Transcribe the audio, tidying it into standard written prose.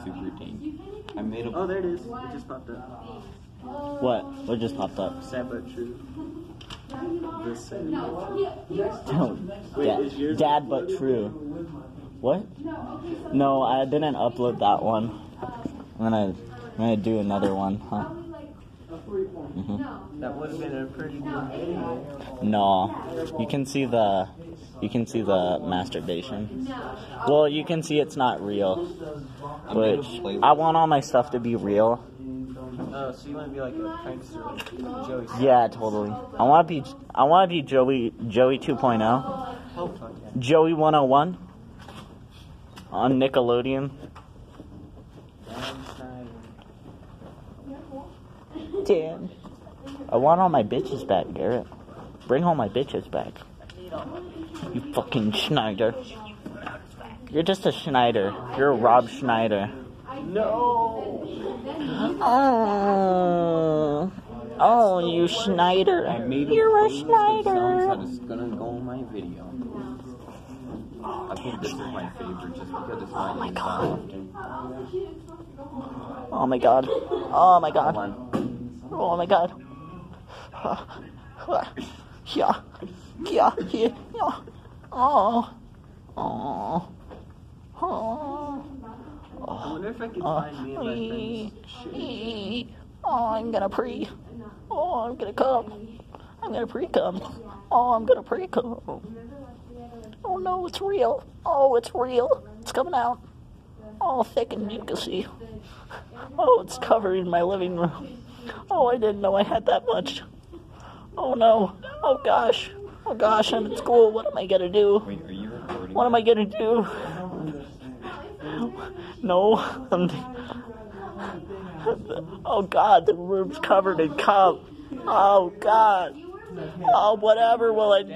super dank. I made a... Oh, there it is. It just popped up. What? What just popped up? Sad but true. The sad. Wait, is yours Dad but true. What? No, I didn't upload that one. I'm gonna do another one, huh? That would have been a pretty good video. No, you can see the masturbation. Well, you can see it's not real, which I want all my stuff to be real. Oh, so you want to be like a prankster, like Joey? Yeah, totally. I want to be Joey 2.0. Joey 101 on Nickelodeon. Damn. I want all my bitches back, Garrett. Bring all my bitches back. You fucking Schneider. You're just a Schneider. You're a Rob Schneider. No! Oh, you Schneider. You're a Schneider. That is gonna go in my video. I think this is my favorite just because it's not used that often. Oh my god. Oh my god. Oh my god. Yeah. Yeah. Yeah. Oh. Oh. Oh. I wonder if I can find me and my friends. Oh, I'm gonna pre. Oh, I'm gonna come. I'm gonna pre-cum. Oh, I'm gonna pre-cum. Oh no, it's real. Oh, it's real. It's coming out. Oh, thick and mucousy. Oh, it's covered in my living room. Oh, I didn't know I had that much. Oh no. Oh gosh. Oh gosh, I'm in school. What am I gonna do? Wait, are you recording? What am I gonna do? No. Oh god, the room's covered in cum. Oh god. Oh, whatever will I do?